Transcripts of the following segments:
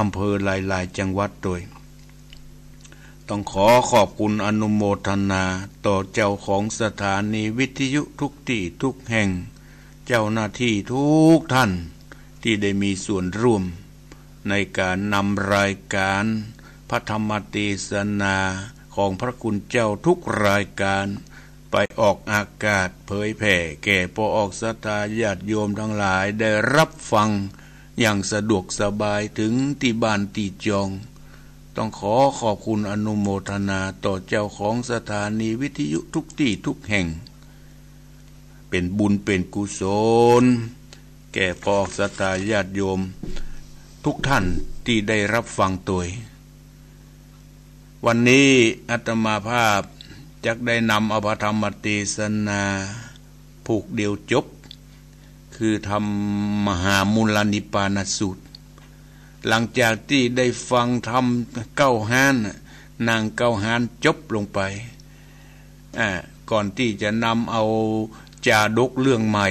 อำเภอหลายๆจังหวัดโดยต้องขอขอบคุณอนุโมทนาต่อเจ้าของสถานีวิทยุทุกที่ทุกแห่งเจ้าหน้าที่ทุกท่านที่ได้มีส่วนร่วมในการนำรายการพระธรรมเทศนาของพระคุณเจ้าทุกรายการไปออกอากาศเผยแผ่แก่พอออกศรัทธาญาติโยมทั้งหลายได้รับฟังอย่างสะดวกสบายถึงที่บ้านที่จองต้องขอขอบคุณอนุโมทนาต่อเจ้าของสถานีวิทยุทุกที่ทุกแห่งเป็นบุญเป็นกุศลแก่พอออกศรัทธาญาติโยมทุกท่านที่ได้รับฟังตัววันนี้อาตมาภาพจักได้นำเอาพระธรรมเทศนาผูกเดียวจบคือทำมหามูลนิปานสูตรหลังจากที่ได้ฟังธรรมเก้าหานนางเก้าหานจบลงไปก่อนที่จะนำเอาจาดกเรื่องใหม่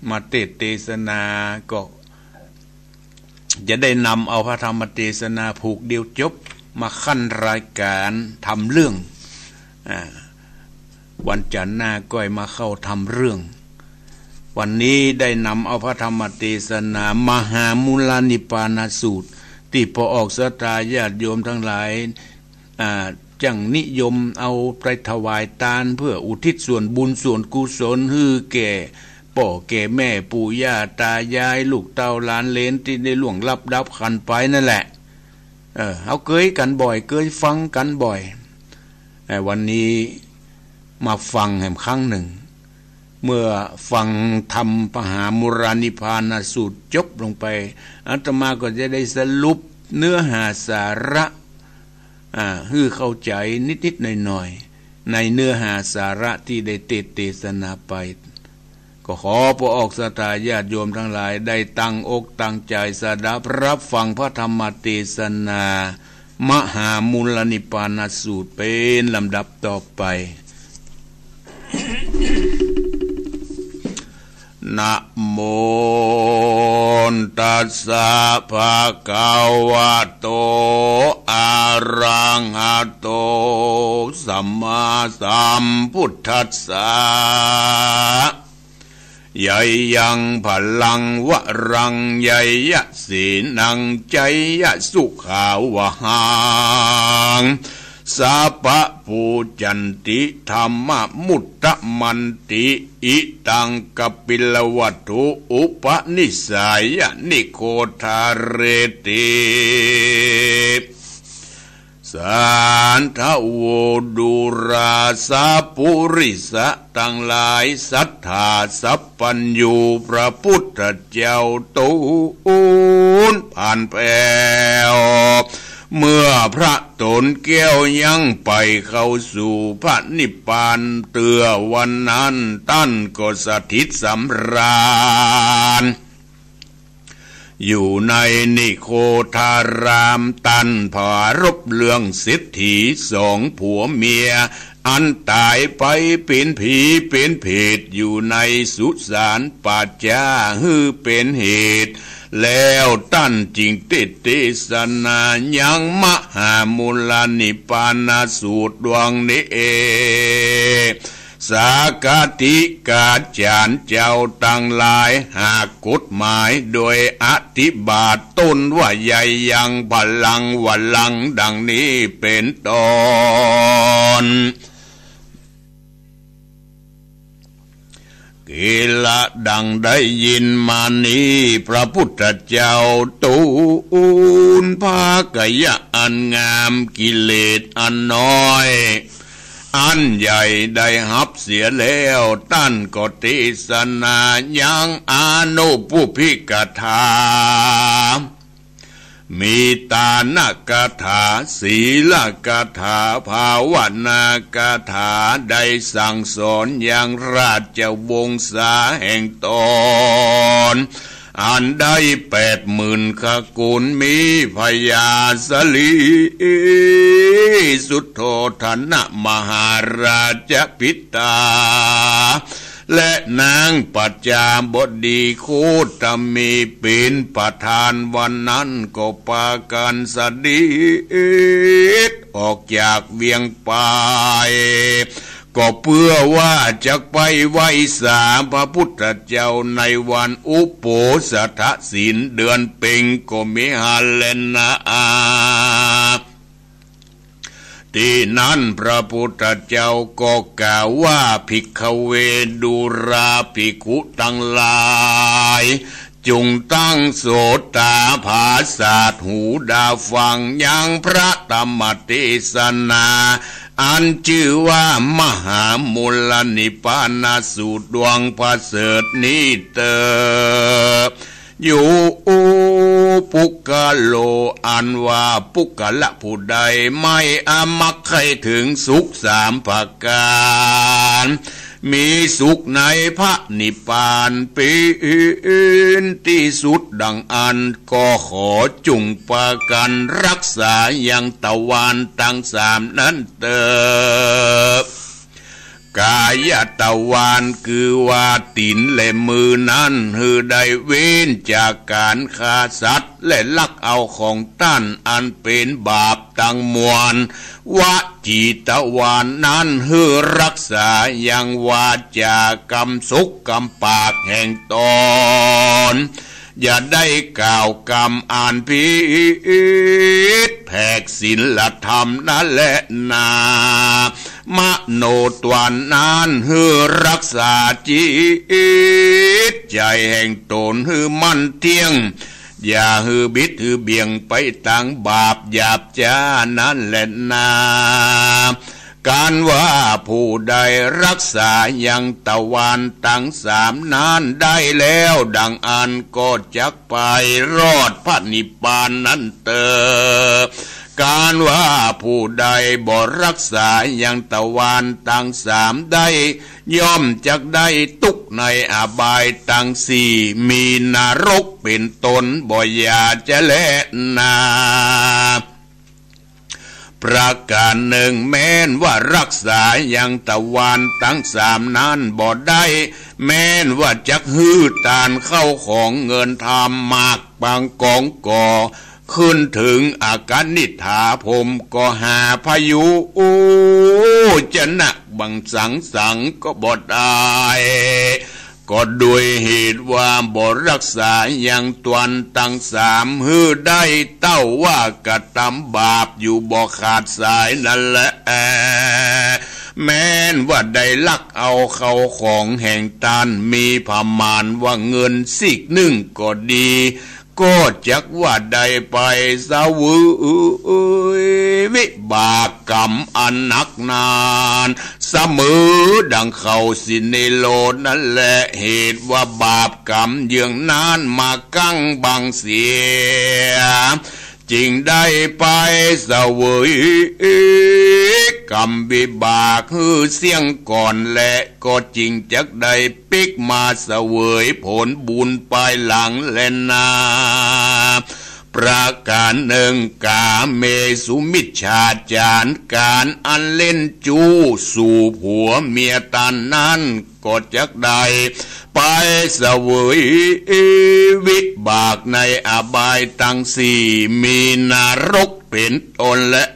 มาเทศนาก็จะได้นำเอาพระธรรมเทศนาผูกเดียวจบมาขั้นรายการทำเรื่องวันจันทร์หน้าก็มาเข้าทำเรื่องวันนี้ได้นำเอาพระธรรมเทศนามหามูลนิปานสูตรที่พอออกศรัทธาญาติโยมทั้งหลายจังนิยมเอาไปถวายทานเพื่ออุทิศส่วนบุญส่วนกุศลให้แก่พ่อแก่แม่ปู่ย่าตายายลูกเต้าหลานเหลนที่ได้ล่วงลับดับขันไปนั่นแหละเอาเคยกันบ่อยเคยฟังกันบ่อยวันนี้มาฟังแห่งครั้งหนึ่งเมื่อฟังธรรมมหามุรานิพานสูตรจบลงไปอาตมาก็จะได้สรุปเนื้อหาสาระให้เข้าใจนิดๆหน่อยๆในเนื้อหาสาระที่ได้เทศนาไปก็ขอพระออกศรัทธาญาติโยมทั้งหลายได้ตั้งอกตั้งใจสดับรับฟังพระธรรมเทศนามหามูลนิปานสูตรเป็นลำดับต่อไปนะโมตัสสะภะคะวะโตอะระหะโตสัมมาสัมพุทธัสสะยะยังพลังวะรังยะยะสีนังใจยะสุขาวะหังสัพพะปูจันติธรรมมุตตมันติอิตังกัปปิลวัตถุอุปนิสัยนิโคทาเรติสันทโวดุราสาปุริสะทั้งหลายศรัทธาสัพพัญญูพระพุทธเจ้าตูนผ่านแผ่วเมื่อพระตนแก้วยังไปเข้าสู่พระนิพพานเตือวันนั้นตั้นก็สถิตสำราญอยู่ในนิโคทารามตันผารบเรื่องสิทธิสองผัวเมียอันตายไปเป็นผีเป็นเพศอยู่ในสุสานปัจจาฮือเป็นเหตุแล้วตั้นจริงเทศนายังมหามูลนิปานสูตรดวงนี้เองสากติกาจารย์เจ้าตั้งหลายหากกฎหมายโดยอธิบาทต้นว่าใหญ่ยังพลังวัลังดังนี้เป็นต้นกิละดังได้ยินมานี้พระพุทธเจ้าตูนภากยะอันงามกิเลสอันน้อยอันใหญ่ได้หับเสียแล้วตั้นก็เทศนายังอานุปุพิกถามีตานกถาศีลกถาภาวนากถาได้สั่งสอนอย่างราชวงศาแห่งตนอันได้80,000 ขกุลมีพญาสลีสุทโธทนะมหาราชปิตา และนางปัจจาบดีโคตมีเป็นประธานวันนั้นก็ปากันสดิดออกจากเวียงไปก็เพื่อว่าจะไปไหว้สาพระพุทธเจ้าในวันอุโปสถศีลเดือนเพ็ญก็มิหาเลนะที่นั้นพระพุทธเจ้าก็กล่าวว่าภิกขเวดุราภิกขุทั้งหลายจงตั้งโสตาภาสาทหูดาฟังยังพระธรรมเทศนาอันชื่อว่ามหามูลนิพพานสูตรดวงประเสริฐนี้เติบอยู่ปุกกะโลอันว่าปุกกะละผู้ใดไม่อามักให้ถึงสุขสามประการมีสุขในพระนิพพานเป็นที่สุดดังอันก็ขอจุงประกันรักษาอย่างตะวันทั้งสามนั้นเติบกายตะวันคือว่าตีนและมือนั้นหือได้เว้นจากการฆ่าสัตว์และลักเอาของท่านอันเป็นบาปตั้งมวลวจีตะวันนั้นหือรักษาอย่างวาจากรรมสุขกรรมปากแห่งตนอย่าได้กล่าวกรรมอ่านผิดแผกศีลธรรมนั่นแหละนามโนตวันนั้นฮือรักษาจิตใจแห่งตนฮือมั่นเที่ยงอย่าฮือบิดฮือเบี่ยงไปต่างบาปหยาบจ้านั่นแหละนาการว่าผู้ใดรักษายังตะวันทั้งสามนั้นได้แล้วดังอันก็จักไปรอดพระนิพพานนั้นเติบการว่าผู้ใดบ่รักษายังตะวันทั้งสามได้ย่อมจักได้ตุกในอบายทั้งสี่มีนรกเป็นตนบ่อยาจะแลนาประการหนึ่งแม้นว่ารักษายังตะวันทั้งสามนั้นบ่ได้แม้นว่าจักฮื้อตานเข้าของเงินทำมากบางกองก่อขึ้นถึงอาการนิถาผมก็หาพายุจะหนักบังสังก็บ่ได้ก็ด้วยเหตุว่าบ่รักษายังตวนตั้งสามฮื้อได้เต้าว่ากระทำบาปอยู่บ่ขาดสายนั่นแหละแม้นว่าได้ลักเอาเข้าของแห่งตานมีประมาณว่าเงินสิกหนึ่งก็ดีก็จักว่าได้ไปสาววิบากกรรมอันหนักนานเสมอดังเขาสินในโลดนั่นแหละเหตุว่าบาปกรรมเยืองนานมากั้งบังเสียจริงได้ไปเสวยกรรมวิบากคือเสียงก่อนและก็จริงจักได้ปิกมาเสวยผลบุญไปหลังและนาประการหนึ่งกาเมสุมิจฉาจารการอันเล่นจู้สู่ผัวเมียตันนั้นก็จักได้ไปเสวยวิบากในอบายทั้งสี่มีนรกเป็นตนและ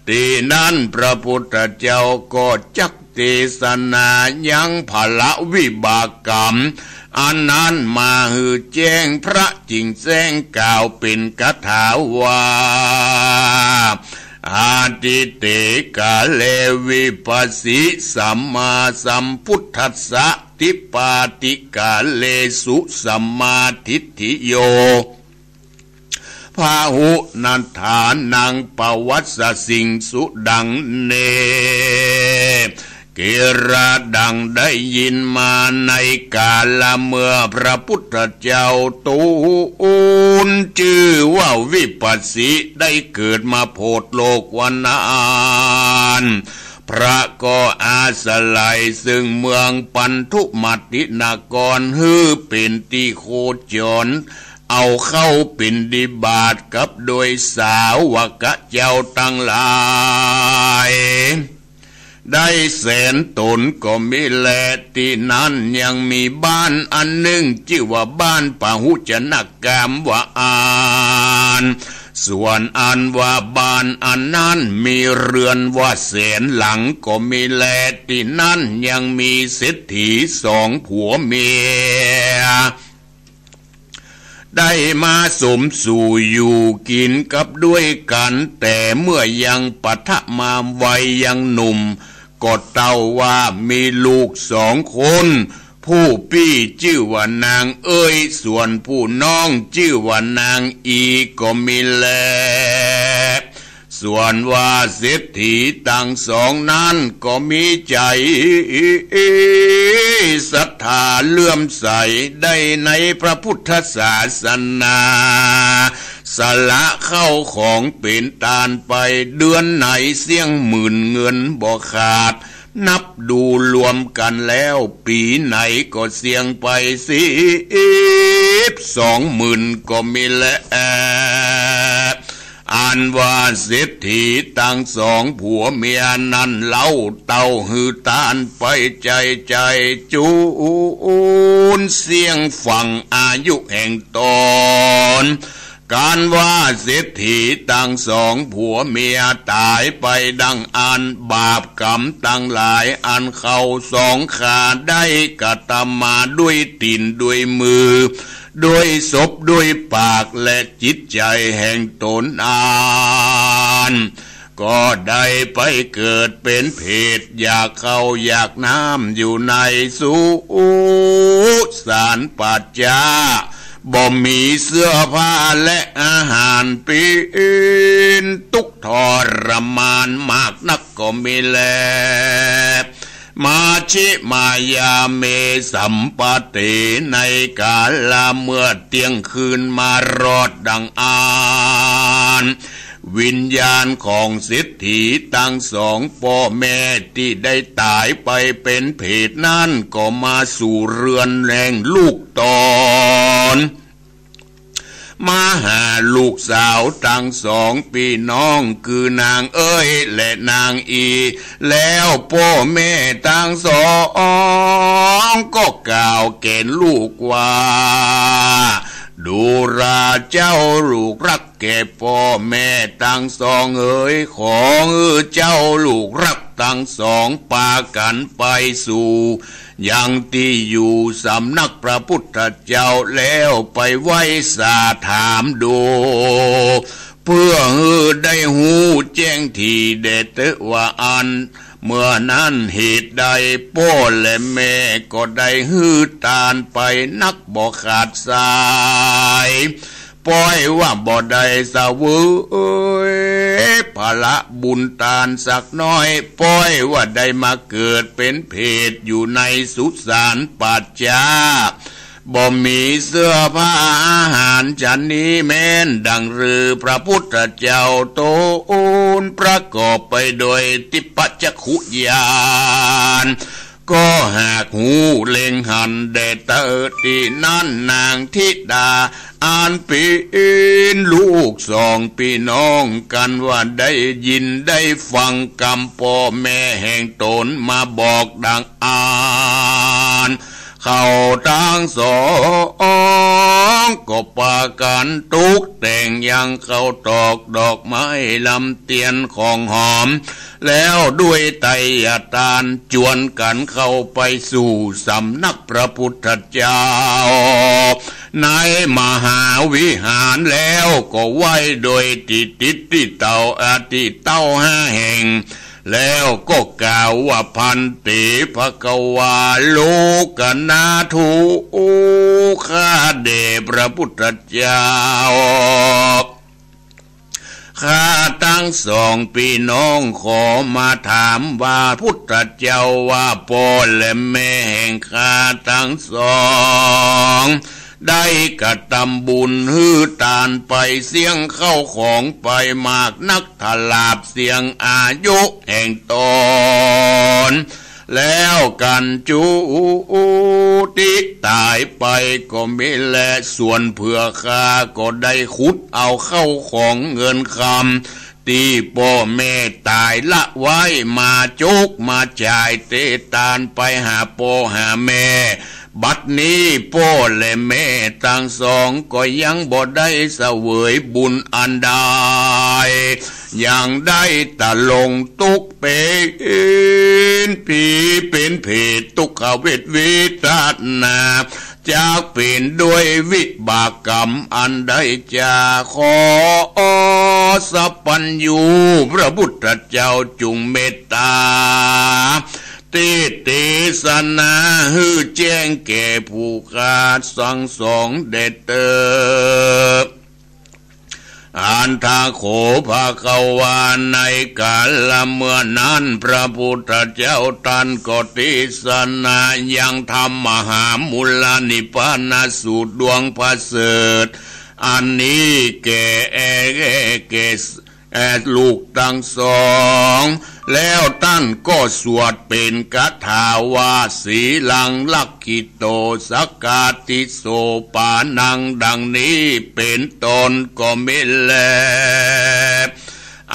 ที่นั้นพระพุทธเจ้าก็จักเทศนายังภละวิบากกรรมอันนั้นมาหือแจ้งพระจริงแจ้งกล่าวเป็นคาถาว่าอาทิเตกาเลวิปัสสิสัมมาสัมพุทธัสสะทิปาติกาเลสุสัมมาทิฏฐิโยพาหุนันฐานังปวัสสสิงสุดังเนเกระดังได้ยินมาในกาลเมื่อพระพุทธเจ้าตูนชื่อว่าวิปัสสิได้เกิดมาโพธโลกวนานพระก็อาสลัยซึ่งเมืองปันทุมัตตินากรฮือเป็นที่โคจรเอาเข้าเป็นดิบาตกับโดยสาวกเจ้าตั้งหลาย ได้แสนตนก็มีแลที่นั้นยังมีบ้านอันหนึ่งชื่อว่าบ้านปะหุจนกามว่าส่วนอันว่าบ้านอันนั้นมีเรือนว่าแสนหลังก็มีแลที่นั้นยังมีเศรษฐีสองผัวเมียได้มาสมสู่อยู่กินกับด้วยกันแต่เมื่อยังปฐมวัยยังหนุ่มก็เต้าว่ามีลูกสองคนผู้พี่ชื่อว่านางเอ้ยส่วนผู้น้องชื่อว่านางอีก็มีแลส่วนว่าเศรษฐีทั้งสองนั้นก็มีใจศรัทธาเลื่อมใสได้ในพระพุทธศาสนาสละเข้าของเป็นตาลไปเดือนไหนเสี่ยงหมื่นเงินบ่ขาดนับดูรวมกันแล้วปีไหนก็เสี่ยงไป20,000ก็มีแลอ่านว่าเศรษฐีทั้งสองผัวเมียนั้นเล่าเต้าหือตานไปใจจูนเสียงฝั่งอายุแห่งตนการว่าเศรษฐีทั้งสองผัวเมียตายไปดังอันบาปกรรมตั้งหลายอันเขาสองขาได้กระทำมาด้วยตีนด้วยมือด้วยศพด้วยปากและจิตใจแห่งตนก็ได้ไปเกิดเป็นเพศอยากเข้าอยากน้ำอยู่ในสุสานปัจจาบ่มีเสื้อผ้าและอาหารปีนทุกข์ทรมานมากนักก็มีแลมาชิมายาเมสัมปติในกาลเมื่อเที่ยงคืนมารอดดังวิญญาณของเศรษฐีทั้งสองพ่อแม่ที่ได้ตายไปเป็นเพศนั้นก็มาสู่เรือนแรงลูกตอนมาหาลูกสาวทั้งสองพี่น้องคือนางเอ้ยและนางอีแล้วพ่อแม่ทั้งสองก็กล่าวแก่ลูกว่าดูราเจ้าลูกรักแก่พ่อแม่ทั้งสองเอ๋ยของเจ้าลูกรักทั้งสองปากันไปสู่ยังที่อยู่สำนักพระพุทธเจ้าแล้วไปไหว้สาถามดูเพื่อได้หูแจ้งทีเด็ดว่าอันเมื่อนั้นเหตุใดพ่อและแม่ก็ได้ฮือตานไปนักบ่ขาดสายปล่อยว่าบ่ได้สาวภาระบุญตานสักน้อยปล่อยว่าได้มาเกิดเป็นเพศอยู่ในสุสานปัจจาบ่มีเสื้อผ้าอาหารฉันนี้แม้นดังรือพระพุทธเจ้าโตนประกอบไปโดยทิพจักขุญาณก็หากหูเล็งหันเดเตอที่นั่นนางธิดาอ่านปีนลูกสองพี่น้องกันว่าได้ยินได้ฟังกรรมพ่อแม่แห่งตนมาบอกดังเขาทั้งสองก็ปากันตุกแต่งยังเข้าตอกดอกไม้ลำเตียนของหอมแล้วด้วยไตรตาลจวนกันเข้าไปสู่สำนักพระพุทธเจ้าในมหาวิหารแล้วก็ไหว้โดยติเต่าห้าแห่งแล้วก็กล่าวว่าพันติภควาโลกนาทูข้าเดชพระพุทธเจ้าข้าทั้งสองพี่น้องขอมาถามว่าพุทธเจ้าว่าพ่อและแม่แห่งข้าทั้งสองได้กระทำบุญฮือตานไปเสียงเข้าของไปมากนักทลาบเสียงอายุแห่งตนแล้วกันจุติตายไปก็ไม่แลส่วนเผื่อข้าก็ได้ขุดเอาเข้าของเงินคำ ตีพ่อแม่ตายละไว้มาจุกมาจ่ายเตตานไปหาพ่อหาแม่บัดนี้พ่อและแม่ทั้งสองก็ยังบ่ได้เสวยบุญอันใดยังได้ตะลงตุกเป็นผีเป็นเพศทุกขเวทวิตัสนาจากเป็นด้วยวิบากกรรมอันใดจะขอสัพพัญญูพระพุทธเจ้าจุงเมตตาเทศนาฮือแจ้งแก่ผู้ขาดสังสองเด็ดเตออันทาโขภาควาในกาลเมื่อนั้นพระพุทธเจ้าตันก็เทศนายังธรรมมหามุลนิพพานสูตรดวงประเสริฐอันนี้แก่ลูกทั้งสองแล้วท่านก็สวดเป็นคาถาว่าสีลังลักขิโตสักกาติโสปานังดังนี้เป็นต้นก็ไม่แล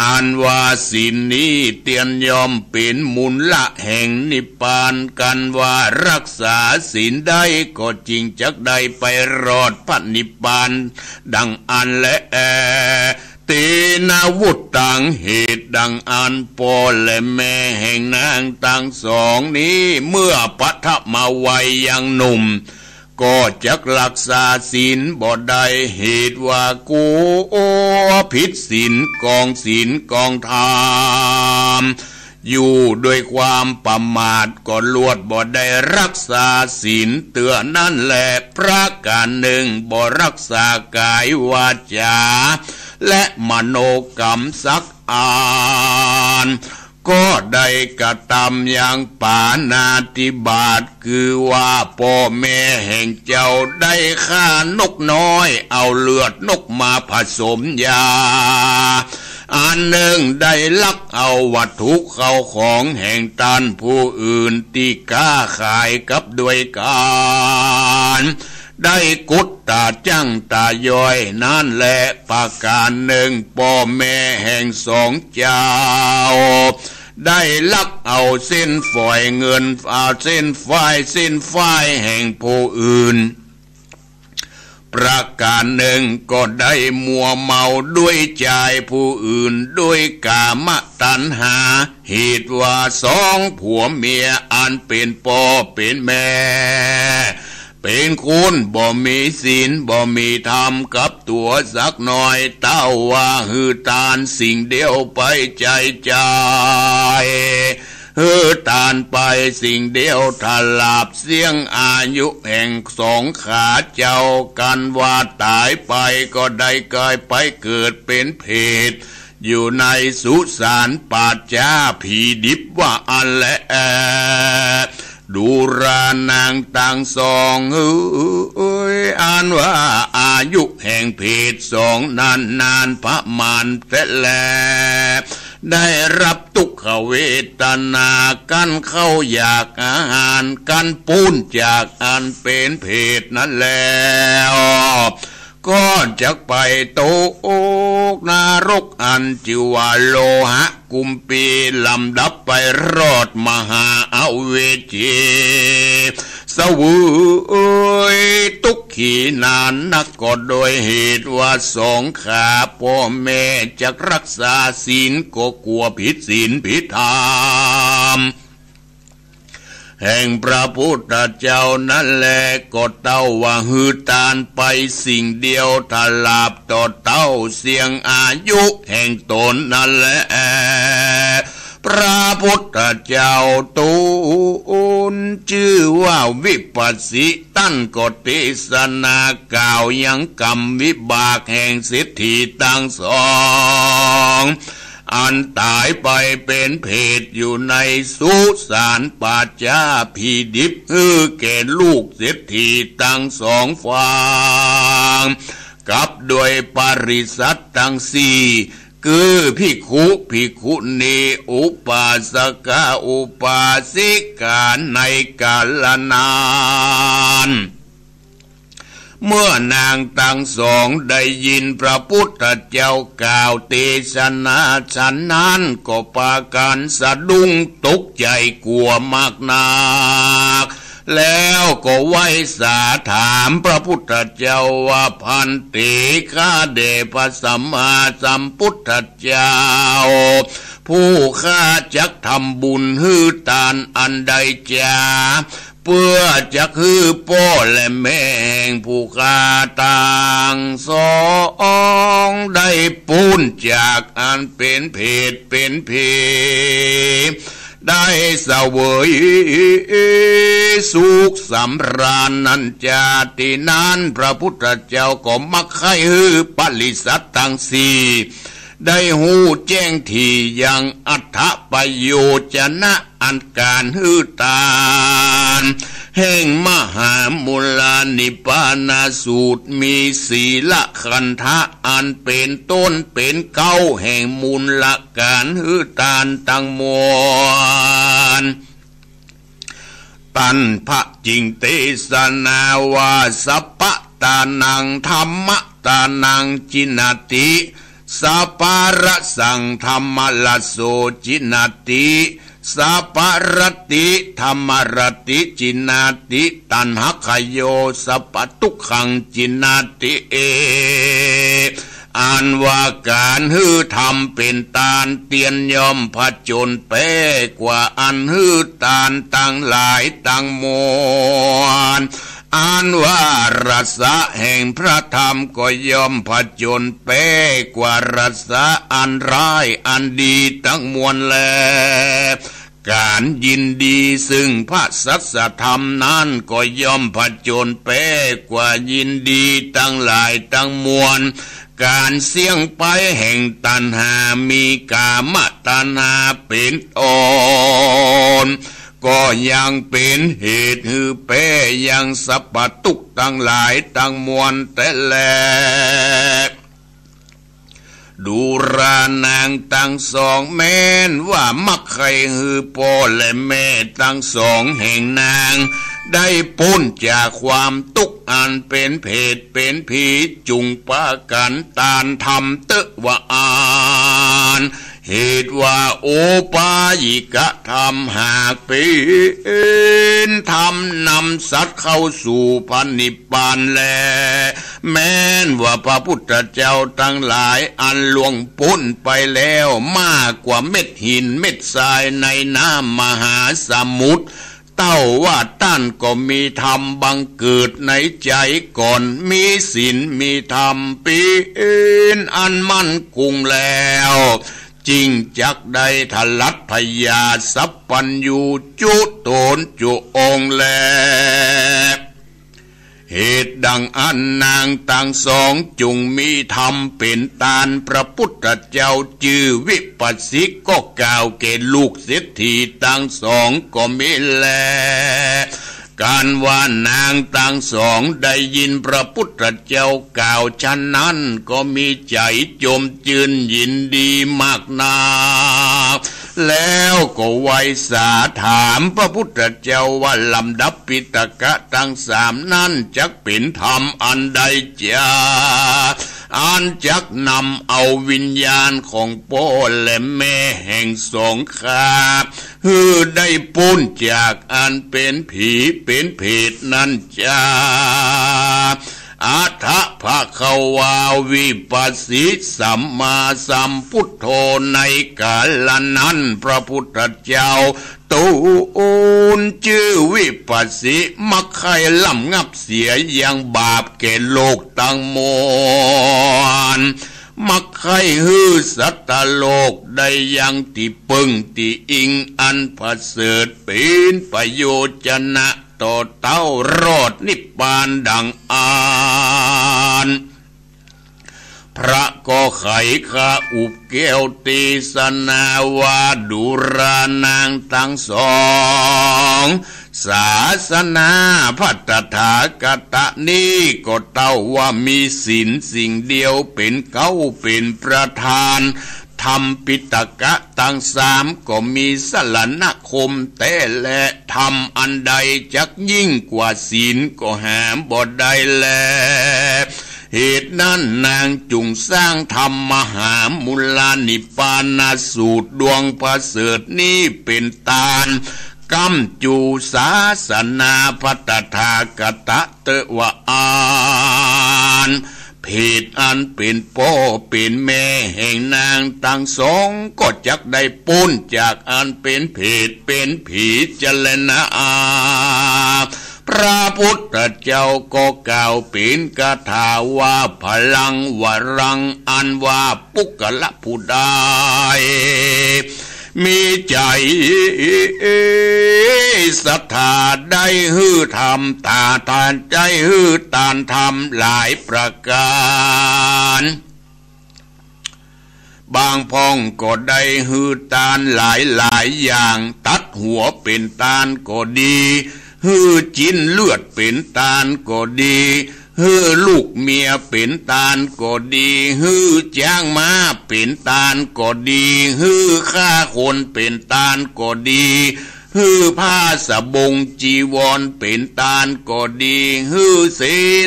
อันว่าศีลนี้เตียนยอมเป็นมูลละแห่งนิพพานกันว่ารักษาศีลได้ก็จริงจักได้ไปรอดพระนิพพานดังอันและเตนาวุตตังเหตุดังอันพ่อและแม่แห่งนางทั้งสองนี้เมื่อปฐมวัยยังหนุ่มก็จักรักษาศีลบ่ได้เหตุว่ากูผิดศีลกองศีลกองธรรมอยู่ด้วยความประมาทก็ลวดบ่ได้รักษาศีลเตือนนั่นแหละประการหนึ่งบ่รักษากายวาจาและมโนกรรมสักอ่านก็ได้กระทำอย่างปาณาติบาตคือว่าพ่อแม่แห่งเจ้าได้ฆ่านกน้อยเอาเลือดนกมาผสมยาอันหนึ่งได้ลักเอาวัตถุเข้าของแห่งตานผู้อื่นที่ค้าขายกับด้วยการได้กุดตาจังตาย้อยนั่นแหละประการหนึ่งพ่อแม่แห่งสองเจ้าได้ลักเอาเส้นฝอยเงินเอาเส้นฝ้ายแห่งผู้อื่นประการหนึ่งก็ได้มัวเมาด้วยใจผู้อื่นด้วยกามตัณหาเหตุว่าสองผัวเมียอันเป็นพ่อเป็นแม่เป็นคุณบ่มีศีลบ่มีธรรมกับตัวสักหน่อยเต้าว่าฮือตานสิ่งเดียวไปใจฮือตานไปสิ่งเดียวทลาบเสียงอายุแห่งสองขาเจ้ากันว่าตายไปก็ได้กลายไปเกิดเป็นเพศอยู่ในสุสานป่าช้าผีดิบว่าอันและดูรานางต่างสองอ่านว่าอายุแห่งเพศสองนานประมาณแต่แลได้รับทุกขเวทนากันเข้าอยากอาหารกันปูนจากอันเป็นเพศนั้นแล้วก็จะไปโตกนรกอันจิวาโลหะกุมปีลำดับไปรอดมหาอเวจีสวยทุกขีนานนักก็โดยเหตุว่าสองขาพ่อแม่จะรักษาศีลก็กลัวผิดศีลผิดธรรมแห่งพระพุทธเจ้านั่นแหละก็เต้าว่าฮือตานไปสิ่งเดียวทลาบต่อเต้าเสียงอายุแห่งตนนั่นแหละพระพุทธเจ้าตูนชื่อว่าวิปัสสิตั้นก็เทศนากล่าวยังกรรมวิบากแห่งสิทธิทั้งสองอันตายไปเป็นเพศอยู่ในสุสานป่าช้าผีดิบแก่ลูกเศรษฐีทั้งสองฝ่ายกับโดยปริษัททั้งสี่คือภิกขุณีอุปาสกอุปาสิกาในกาลนาน เมื่อนางทั้งสองได้ยินพระพุทธเจ้ากล่าวเทศนาฉันนั้นก็พากันสะดุ้งตกใจกลัวมากนักแล้วก็ไหว้สาถามพระพุทธเจ้าว่าพันเตข้าเดชพระสัมมาสัมพุทธเจ้าผู้ข้าจักทำบุญฮือทานอันใดจ้าเพื่อจะคือพ่อและแม่แห่งผู้ข้าต่างสองได้ปูนจากอันเป็นเพศเป็นเพได้เสวยสุขสำราญนันจาตินั้นพระพุทธเจ้าก็มักให้ฮือปริสัททั้งสี่ได้หูแจ้งที่ยังอัฏฐประโยชนะอันการฮือตานแห่งมหามูลนิพพานสูตรมีศีลขันธะอันเป็นต้นเป็นเก้าแห่งมูลการฮือตานตั้งมวลตันพระจิงเทศนาวาสัพพตานังธรรมตานังจินติสัพพะสังธรรมละโสจินติสัพพรติธรรมรติจินาติตัณหขโยสัพพทุกขังจินาติอันว่าการฮือธรรมเป็นตานเตียนยอมผจญเป้กว่าอันฮือตานตั้งหลายตั้งมวลอันว่ารสะแห่งพระธรรมก็ย่อมผจญเป้กว่ารสะอันร้ายอันดีทั้งมวลแลการยินดีซึ่งพระสัจธรรมนั้นก็ย่อมผจญเป้กว่ายินดีทั้งหลายทั้งมวลการเสี่ยงไปแห่งตัณหามีกามตัณหาเป็นอ่อนก็ยังเป็นเหตุฮือเป้ยังสัพพทุกข์ทั้งหลายทั้งมวลแต่แลดูรานางทั้งสองแม้นว่ามักใครฮือพ่อและแม่ทั้งสองแห่งนางได้พ้นจากความทุกข์อันเป็นเพศเป็นผีจุงปะกันตานทำตึวะอานเหตุว่าโอปายิกะธรรมหากเป็นธรรมนำสัตว์เข้าสู่พันนิพพานแลแม้นว่าพระพุทธเจ้าทั้งหลายอันล่วงพ้นไปแล้วมากกว่าเม็ดหินเม็ดทรายในน้ำมหาสมุทรเต้าว่าท่านก็มีธรรมบังเกิดในใจก่อนมีศีลมีธรรมเป็นอันมั่นคงแล้วจริงจักได้ทลัดพยาสัพพัญญูจุโตนจุองแลเหตุดังอันนางทั้งสองจงมีธรรมเป็นตานพระพุทธเจ้าจื่อวิปัสสิก็กล่าวแก่ลูกเศรษฐีทั้งสองก็มีแลการว่านางทั้งสองได้ยินพระพุทธเจ้ากล่าวฉะนั้นก็มีใจจมจืนยินดีมากนักแล้วก็ไหว้สาถามพระพุทธเจ้าว่าลำดับปิฎกทั้งสามนั้นจักเป็นธรรมอันใดจ้าอันจักนำเอาวิญญาณของพ่อและแม่แห่งสองข้าฮือได้พ้นจากอันเป็นผีเป็นเพศนั้นจ้าอัฏฐภควาวิปัสสิสัมมาสัมพุทโธในกาลนั้นพระพุทธเจ้าตูนชื่อวิปัสสิมักใครล่ำงับเสียยังบาปแก่โลกตั้งมวลมักใครฮือสัตตโลกได้ยังที่ปึงที่อิงอันประเสริฐเป็นประโยชนะต่อเต้ารอดนิพพานดังอ่านพระก็ไขข้าอุบแก้วตีสนาวาดุรานางทั้งสองศาสนาพัตถากตะนี้ก็เต้าว่ามีศีลสิ่งเดียวเป็นเก้าเป็นประธาน ธรรมปิฎกะตั้งสามก็มีสรณคมแต่และธรรมอันใดจักยิ่งกว่าศีลก็หาบ่ได้แลเหตุนั้นนางจุงสร้างธรรมมหามุลานิปานสูตรดวงประเสริฐนี้เป็นตาลกัมจูศาสนาพัตถากตะเตวะอานเพศอันเป็นพ่อเป็นแม่แห่งนางทั้งสองก็จักได้พ้นจากอันเป็นเพศเป็นผีเจรณาพระพุทธเจ้าก็กล่าวเป็นคาถาว่าพลังวรังอันว่าปุกละผู้ใดมีใจศรัทธาได้ฮือธรรมตาทานใจฮือตานธรรมหลายประการบางพ้องก็ได้ฮือตานหลายอย่างตัดหัวเป็นตานก็ดีฮือจินเลือดเป็นตานก็ดีฮือลูกเมียเป็นตาลก็ดีฮือจ้างม้าเป็นตาลก็ดีฮือฆ่าคนเป็นตาลก็ดีฮือผ้าสบงจีวรเป็นตาลก็ดีฮือเส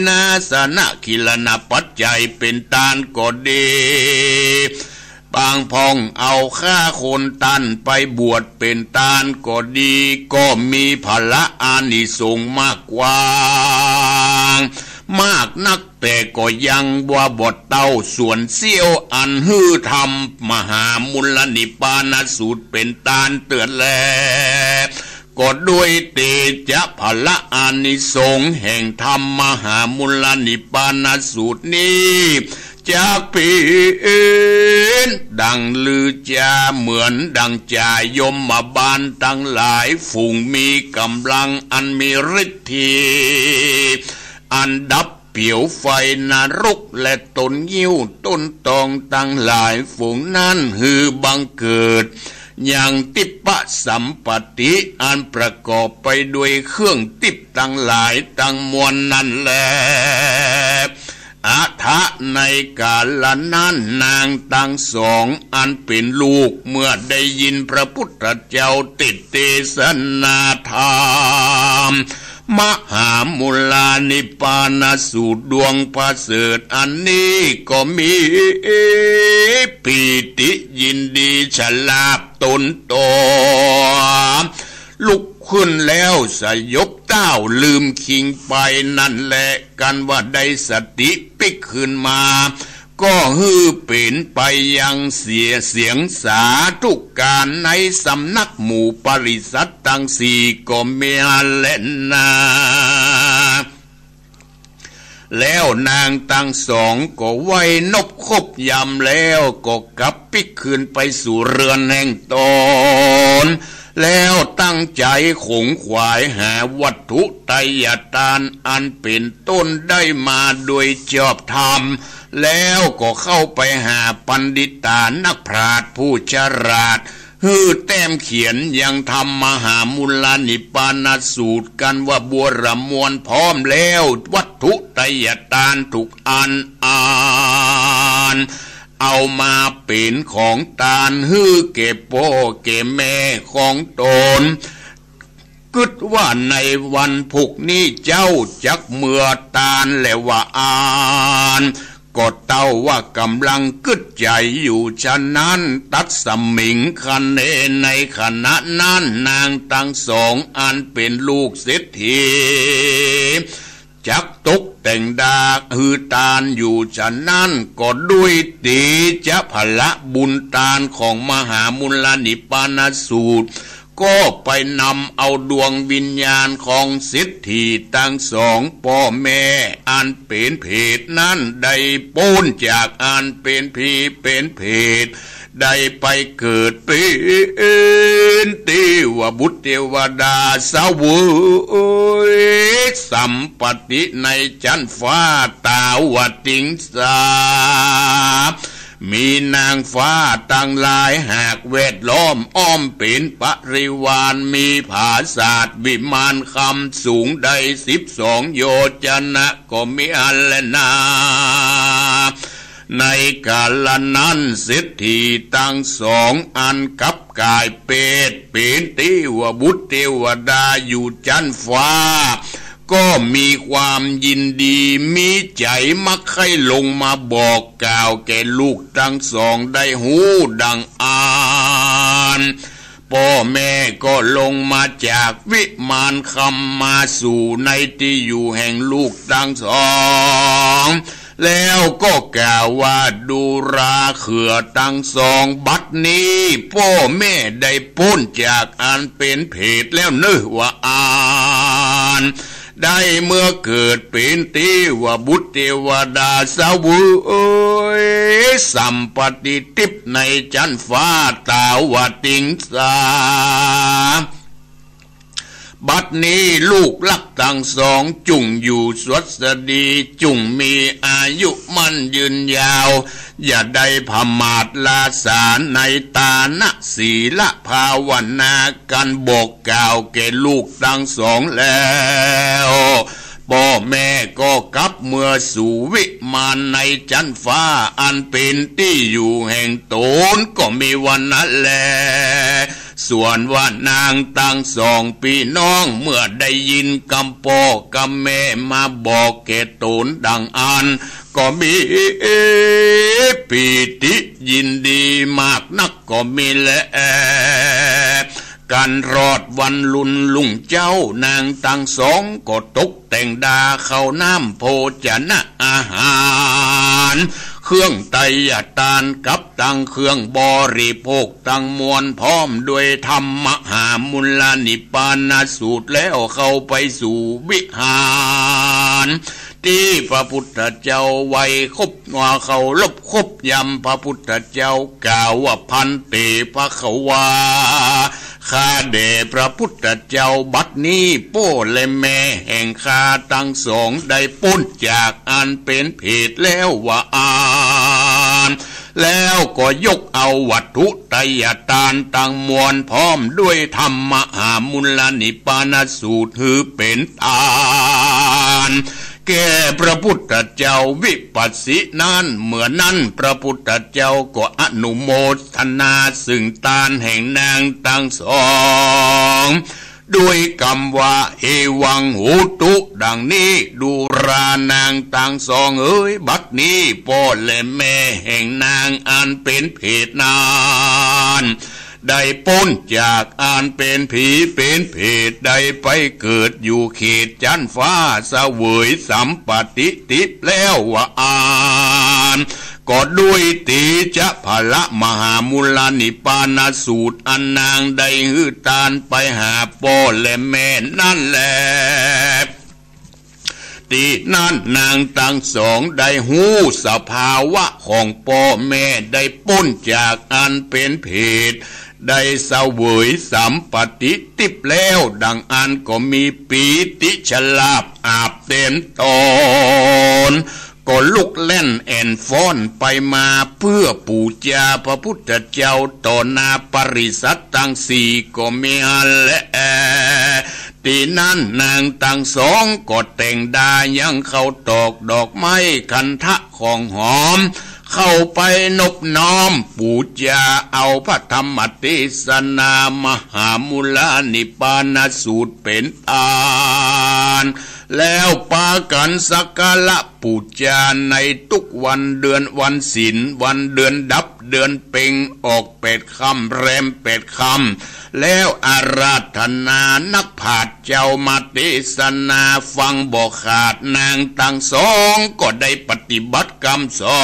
นาสนะคิลนะปัจจัยเป็นตาลก็ดีบางพองเอาฆ่าคนตันไปบวชเป็นตาลก็ดีก็มีพละอานิสงส์มากกว่ามากนักแต่ก็ยังว่าบทเต้าส่วนเสี้ยวอันฮือธรรมมหามุลนิปานสูตรเป็นตาลเตือนแลก็ด้วยเตจะพละอานิสงส์แห่งธรรมมหามุลนิปานสูตรนี้จากปีนดังลือจาเหมือนดังจ่ายมมาบาลตั้งหลายฝูงมีกำลังอันมีฤทธิ์อันดับเปี่ยวไฟนรกและต้นยิ้วต้นตองตั้งหลายฝูงนั้นฮือบังเกิดอย่างติปะสัมปติอันประกอบไปด้วยเครื่องติปตั้งหลายตั้งมวลนั่นแหละอาทะในกาลนั้นนางตั้งสองอันเป็นลูกเมื่อได้ยินพระพุทธเจ้าติดเทศนาธรรมมหามุลานิปานสูตรดวงประเสริฐอันนี้ก็มีปีติยินดีฉลาบตนโตลุกขึ้นแล้วสยบเต้าลืมคิงไปนั่นแหละกันว่าได้สติปิกขึ้นมาก็ฮือเป็นไปยังเสียงสาธุการในสำนักหมู่ปริษัทตั้งสี่ก็เมียเล่นนาแล้วนางตั้งสองก็ไว้นบคบยำแล้วก็กลับปิกคืนไปสู่เรือนแห่งตนแล้วตั้งใจขงขวายหาวัตถุไตรยทานอันเป็นต้นได้มาโดยชอบธรรมแล้วก็เข้าไปหาปัณฑิตานักปราชญ์ผู้ฉลาดฮือแต้มเขียนยังทำมหามุลนิปานสูตรกันว่าบัวรมวลพร้อมแล้ววัตถุไตรยทานทุกอันอ่านเอามาเป็นของตาลฮือเก็บโปเก็บแม่ของตนกึดว่าในวันพุกนี้เจ้าจักเมื่อตาลและว่าอ่านก็เต้าว่ากำลังกึดใจอยู่ฉะนั้นตัดสมิงคันเนในขณะนั้นนางทั้งสองอันเป็นลูกเศรษฐีจักตกแต่งดาฮือตาลอยู่ฉะนั้นก็ด้วยตีจะพละบุญตาลของมหามุลนิปานสูตรก็ไปนำเอาดวงวิญญาณของเศรษฐีทั้งสองพ่อแม่อันเป็นเพศนั้นได้พ้นจากอันเป็นผีเป็นเพศได้ไปเกิดเป็นเทวบุตรเทวดาสาวกสัมปติในชั้นฟ้าตาวติงสามีนางฟ้าตั้งหลายหากเวทล้อมอ้อมเป็นปริวารมีผาศาสตร์วิมานคำสูงได้12 โยชนะก็มีอันและนา ในกาลนั้นเศรษฐีทั้งสองอันกับกายเป็นเทวบุตรเทวดาอยู่จันฟ้าก็มีความยินดีมีใจมักให้ลงมาบอกกล่าวแก่ลูกทั้งสองได้หูดังอ่านพ่อแม่ก็ลงมาจากวิมานคำมาสู่ในที่อยู่แห่งลูกทั้งสองแล้วก็กล่าวว่าดูราเขือทั้งสองบัดนี้พ่อแม่ได้พ้นจากอันเป็นเพศแล้วเนื้อว่าอ่านได้เมื่อเกิดเป็นเทวบุตรเทวดาสาวกสัมปติทิพย์ในจันฟ้าตาวติงสาบัดนี้ลูกลักทั้งสองจุงอยู่สวัสดีจุงมีอายุมั่นยืนยาวอย่าได้พมาทลาสาในตานะศีลภาวนากันบอกกล่าวแก่ลูกทั้งสองแล้วพ่อแม่ก็กลับเมื่อสู่วิมานในจันฟ้าอันเป็นที่อยู่แห่งตนก็มีวันนั้นแลส่วนว่านางตั้งสองพี่น้องเมื่อได้ยินคำพ่อกำแม่มาบอกแก่ตนดังอันก็มีปีติยินดีมากนักก็มีแลการรอดวันลุนลุงเจ้านางตั้งสองก็ตกแต่งดาเข้าน้ำโภชนะอาหารเครื่องไตรยทานกับตั้งเครื่องบริโภคตั้งมวลพร้อมด้วยธรรมหามุลนิพพานสูตรแล้วเข้าไปสู่วิหารที่พระพุทธเจ้าไว้คบว่าเขาลบคบยำพระพุทธเจ้ากล่าวว่าพันเตภควาข้าเดพระพุทธเจ้าบัดนี้โป้และแม่แห่งข้าทั้งสองได้พ้นจากอันเป็นเพศแล้วว่าอ่านแล้วก็ยกเอาวัตถุไตรยทานตั้งมวลพร้อมด้วยธรรมหามุลนิพพานสูตรถือเป็นทานแก่พระพุทธเจ้าวิปัสสินั้นเมื่อนั้นพระพุทธเจ้าก็อนุโมทนาซึ่งทานแห่งนางทั้งสองด้วยคำว่าเอวังโหตุดังนี้ดูรานางทั้งสองบัดนี้พ่อและแม่แห่งนางอันเป็นเพศนานได้พ้นจากอันเป็นผีเป็นเพศได้ไปเกิดอยู่เขตจันฟ้าเสวยสัมปติทิพย์แล้วว่าอ่านก็ด้วยตีจะพละมหามุลนิพพานสูตรอันนางได้หือตานไปหาพ่อและแม่นั่นแหละที่นั่นนางทั้งสองได้หูสภาวะของพ่อแม่ได้พ้นจากอันเป็นเพศได้เสวยสัมปติทิพย์แล้วดังอันก็มีปีติฉลาบอาบเต็มตนก็ลุกเล่นแอนฟ้อนไปมาเพื่อปูชาพระพุทธเจ้าต่อหน้าปริษัททั้งสี่ก็มีอะไรที่นั่นนางทั้งสองก็แต่งดายังเข้าตอกดอกไม้คันทะของหอมเข้าไปนบน้อมปูชาเอาพระธรรมเทศนามหามุลนิพพานสูตรเป็นทานแล้วปากันสักการะปูชาในทุกวันเดือนวันศีลวันเดือนดับเดือนเพ็งออก8 ค่ำแรม8 ค่ำแล้วอาราธนานักผาชญ์เจ้ามาเทศนาฟังบอกขาดนางทั้งสองก็ได้ปฏิบัติกรรมสอ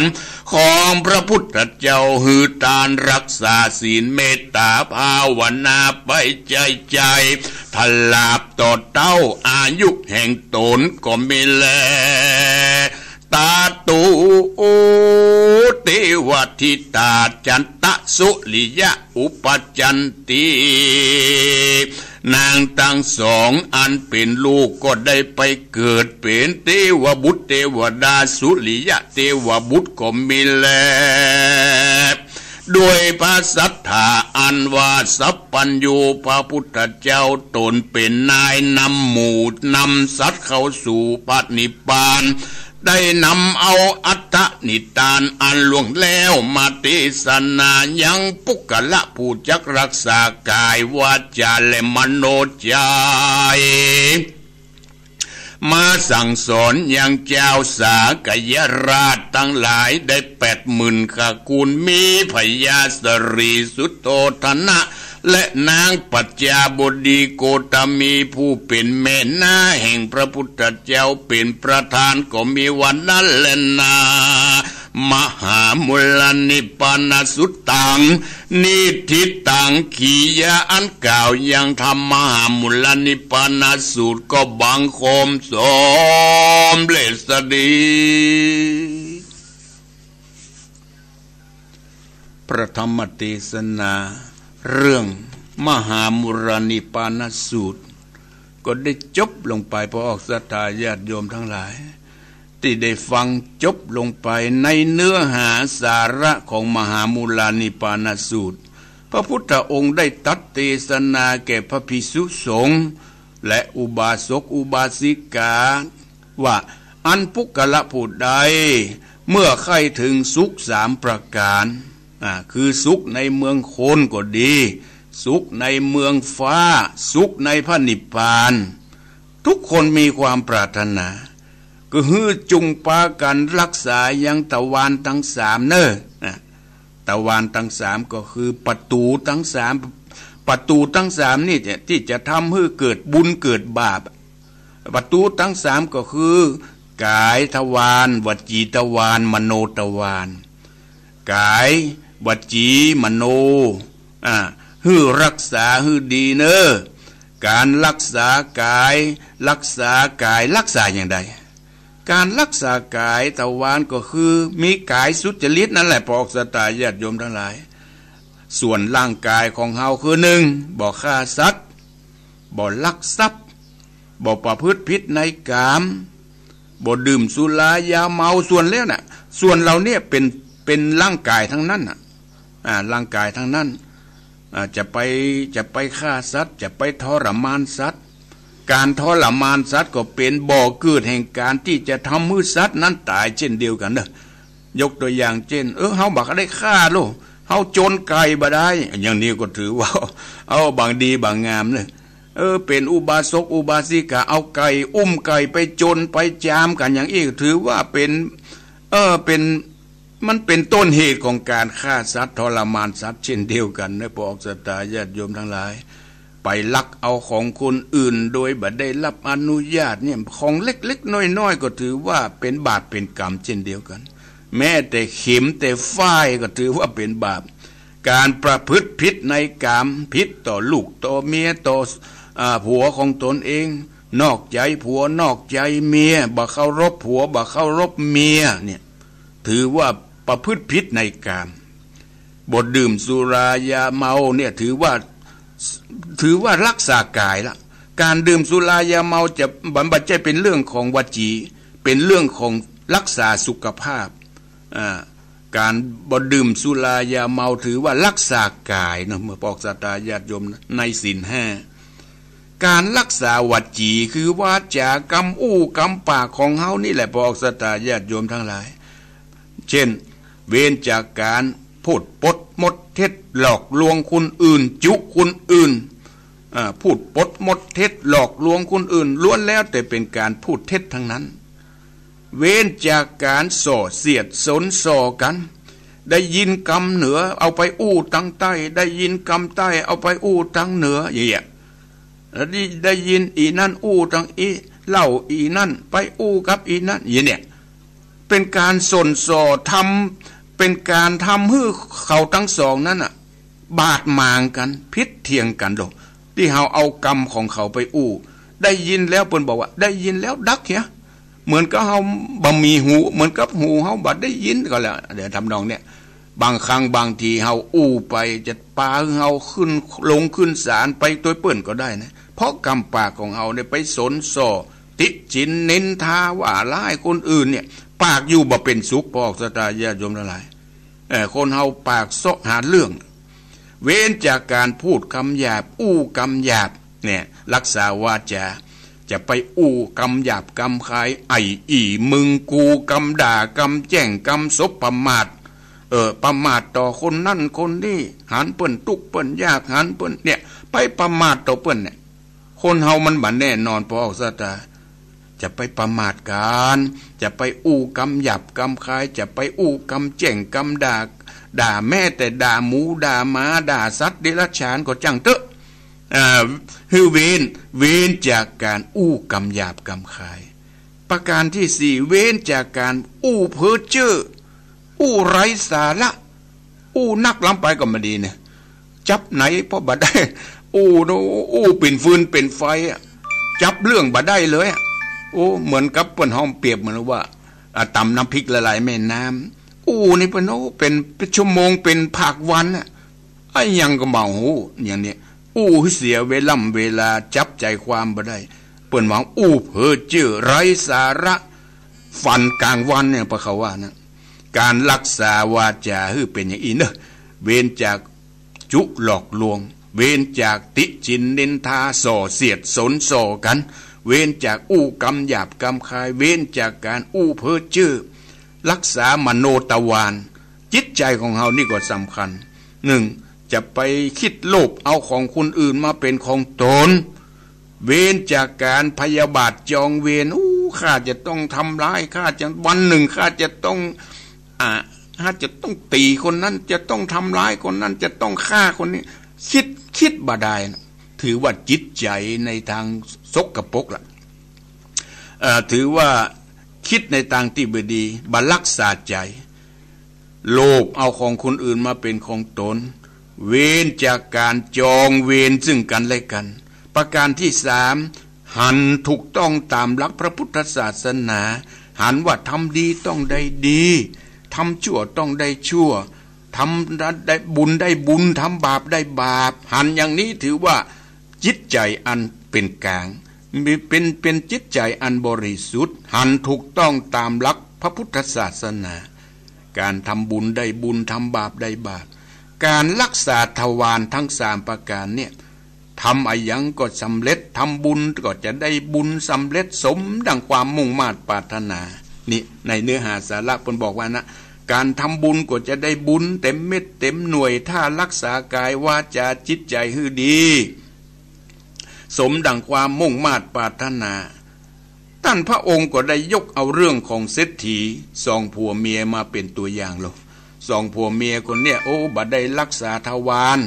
นของพระพุทธเจ้าหือตานรักษาศีลเมตตาภาวนาไปใจทลาบต่อเต้าอายุแห่งตนก็ไม่แลตาตูเทวทิตาจันตสุลิยะอุปจันตินางทั้งสองอันเป็นลูกก็ได้ไปเกิดเป็นเทวบุตรเทวดาสุริยะเทวบุตรก็มีแลด้วยพระศรัทธาอันว่าสัพพัญญูพระพุทธเจ้าตนเป็นนายนำหมู่นำสัตว์เข้าสู่พระนิพพาน ได้นำเอาอัตตนิทานอันล่วงแล้วมาเทศนายังปุกละผู้จักรักษากายวาจาและมโนใจมาสั่งสอนอย่างเจ้าสากยราชทั้งหลายได้80,000 ขกูลมีพญาสรีสุโธธนะและนางปัจจาบดีโกตมีผู้เป็นแม่นาแห่งพระพุทธเจ้าเป็นประธานก็มีวันนั้นแลนามหามุลนิปานาสุตตังนิทิตังขียะอันกล่าวยังธรรมมหามุลนิปานาสูตรก็บังคมสมเลสดีพระธรรมเทศนาเรื่องมหามุลนิปานาสูตรก็ได้จบลงไปพอออกศรัทธาญาติโยมทั้งหลายที่ได้ฟังจบลงไปในเนื้อหาสาระของมหามุลนิปานาสูตรพระพุทธองค์ได้ตรัสเทศนาแก่พระภิกษุสงฆ์และอุบาสกอุบาสิกาว่าอันปุกละผู้ใดเมื่อใครถึงสุข3 ประการคือสุขในเมืองโคนก็ดีสุขในเมืองฟ้าสุขในพระนิพพานทุกคนมีความปรารถนาก็ฮือจุงปากันรักษายังตะวันทั้ง3เนอะตะวันทั้ง3ก็คือประตูทั้ง3ประตูทั้ง3นี่ที่จะทำให้เกิดบุญเกิดบาปประตูทั้ง3ก็คือกายทวารวจีทวารมโนทวารกายวจีมโนฮือรักษาฮือดีเนอะการรักษากายรักษากายรักษาอย่างใดการรักษากายทวารก็คือมีกายสุจริตนั่นแหละพอออกศรัทธาญาติโยมทั้งหลายส่วนร่างกายของเฮาคือ1บ่ฆ่าสัตว์บ่ลักทรัพย์บ่ประพฤติผิดในกามบ่ดื่มสุรายาเมาส่วนแล้วน่ะส่วนเราเนี่ยเป็นร่างกายทั้งนั้นน่ะร่างกายทั้งนั้นจะไปฆ่าสัตว์จะไปทรมานสัตว์การทรมานสัตว์ก็เป็นบ่อเกิดแห่งการที่จะทำให้สัตว์นั้นตายเช่นเดียวกันเด้อยกตัวอย่างเช่นเฮาบักได้ฆ่าโลเฮาโจรไก่บ่ได้อย่างนี้ก็ถือว่าเอาบางดีบางงามเลยเป็นอุบาสกอุบาสิกาเอาไก่อุ้มไก่ไปโจรไปจามกันอย่างนี้ถือว่าเป็นมันเป็นต้นเหตุของการฆ่าสัตว์ทรมานสัตว์เช่นเดียวกันนะพวกศรัทธาญาติโยมทั้งหลายไปลักเอาของคนอื่นโดยบ่ได้รับอนุญาตเนี่ยของเล็กๆน้อยๆก็ถือว่าเป็นบาปเป็นกรรมเช่นเดียวกันแม้แต่เข็มแต่ฝ้ายก็ถือว่าเป็นบาปการประพฤติผิดในกามผิดต่อลูกต่อเมียต่อผัวของตนเองนอกใจผัวนอกใจเมียบ่เคารพผัวบ่เคารพเมียเนี่ยถือว่าประพฤติผิดในกามบทดื่มสุรายาเมาเนี่ยถือว่ารักษากายละการดื่มสุรายาเมาจะบำบัดใจเป็นเรื่องของวจีเป็นเรื่องของรักษาสุขภาพการบ่ดื่มสุรายาเมาถือว่ารักษากายเนาะเมื่อปอกศรัทธาญาติโยมในศีล5การรักษาวจีคือวาจากรรมกรรมปากของเฮานี่แหละปอกศรัทธาญาติโยมทั้งหลายเช่นเว้นจากการพูดปดมดเท็จหลอกลวงคนอื่นจุคนอื่นพูดปดมดเท็จหลอกลวงคนอื่นล้วนแล้วแต่เป็นการพูดเท็จทั้งนั้นเว้นจากการส่อเสียดสนส่อกันได้ยินคำเหนือเอาไปอู้ทางใต้ได้ยินคำใต้เอาไปอู้ทางเหนืออย่างเงี้ยได้ยินอีนั่นอู้ทางอีเล่าอีนั่นไปอู้กับอีนั่นอย่างเนี้ยเป็นการสนส่อทำเป็นการทำให้เขาทั้งสองนั้นบาดหมางกันพิษเทียงกันดอกที่เขาเอากรรมของเขาไปอู้ได้ยินแล้วเพิ่นบอกว่าได้ยินแล้วดักเหี้ยเหมือนกับเขาบ่มีหูเหมือนกับหูเขาบ่ได้ยินก็แล้วเดี๋ยวทำนองเนี่ยบางครั้งบางทีเขาอู้ไปจะปาเขาขึ้นลงขึ้นศาลไปตัวเปิ้นก็ได้นะเพราะกรรมปากของเขาเนี่ยไปสนส่อติฉินนินทาว่าร้ายคนอื่นเนี่ยปากอยู่บ่เป็นสุขพอออกศรัทธาญาติโยมทั้งหลายคนเฮาปากซอกหาเรื่องเว้นจากการพูดคำหยาบอู้คำหยาบเนี่ยรักษาวาจา จะไปอู้กำหยาบกำคายไออีมึงกูกำด่ากำแจ้งกำศพประมาทประมาทต่อคนนั่นคนนี้หันเปิ้นตุกเปิ้นยากหันเปิ้นเนี่ยไปประมาทต่อเปิ้นเนี่ยคนเฮามันบัดแน่นอนพอออกซะตาจะไปประมาทกันจะไปอู้กำหยาบกำคายจะไปอู้กำแจ้งกำด่าแม่แต่ด่าหมูด่าหมาด่าสัตว์เดรัจฉานก็จังเตอะคือเว้นจากการอู้กำหยาบกำคายประการที่สี่เว้นจากการอู้เพ้อเจ้ออู้ไร้สาระอู้นักล้ำไปก็ไม่ดีเนี่ยจับไหนเพราะบัดได้อู้เป็นฟืนเป็นไฟจับเรื่องบัดได้เลยโอ้เหมือนกับเปิ้นห้องเปรียบเหมือนว่าตำน้ำพริกละลายแม่น้ำนี่เปิ้นเป็นชั่วโมงเป็นภาควันไอ้ยังก็เมาหูอย่างนี้เสียเวลาจับใจความบ่ได้เปิ้นว่าเพ้อเจ้อไร้สาระฟันกลางวันเนี่ยพระเขาว่านะการรักษาวาจาคือเป็นอย่างนี้เนอะเว้นจากจุหลอกลวงเว้นจากติจินนินทาส่อเสียดสนส่อกันเว้นจากกำหยาบกำคายเว้นจากการเพ้อเจ้อรักษามโนตวารจิตใจของเฮานี่ก็สำคัญหนึ่งจะไปคิดโลภเอาของคนอื่นมาเป็นของตนเว้นจากการพยาบาทจองเวรข้าจะต้องทำร้ายข้าจะวันหนึ่งข้าจะต้องตีคนนั้นจะต้องทำร้ายคนนั้นจะต้องฆ่าคนนี้คิดบ่ได้ถือว่าจิตใจในทางสกปรกล่ะถือว่าคิดในทางที่ไม่ดีบรักษาใจโลภเอาของคนอื่นมาเป็นของตนเว้นจากการจองเวรซึ่งกันและกันประการที่สามหันถูกต้องตามหลักพระพุทธศาสนาหันว่าทำดีต้องได้ดีทำชั่วต้องได้ชั่วทำได้บุญทำบาปได้บาปหันอย่างนี้ถือว่าจิตใจอันเป็นกลางเป็นจิตใจอันบริสุทธิ์หันถูกต้องตามหลักพระพุทธศาสนาการทำบุญได้บุญทำบาปได้บาปการรักษาทวารทั้งสามประการเนี่ยทำอะไรยังก็สำเร็จทำบุญก็จะได้บุญสำเร็จสมดังความมุ่งมา่ปรารถนานี่ในเนื้อหาสาระเพิ่นบอกว่านะการทำบุญก็จะได้บุญเต็มเม็ดเต็มหน่วยถ้ารักษากายวาจาจิตใจให้ดีสมดังความมุ่งมา่ปรารถนาท่านพระองค์ก็ได้ยกเอาเรื่องของเศรษฐีสองผัวเมียมาเป็นตัวอย่างเลยสองผัวเมียคนเนี่ยบัดได้รักษาทวาร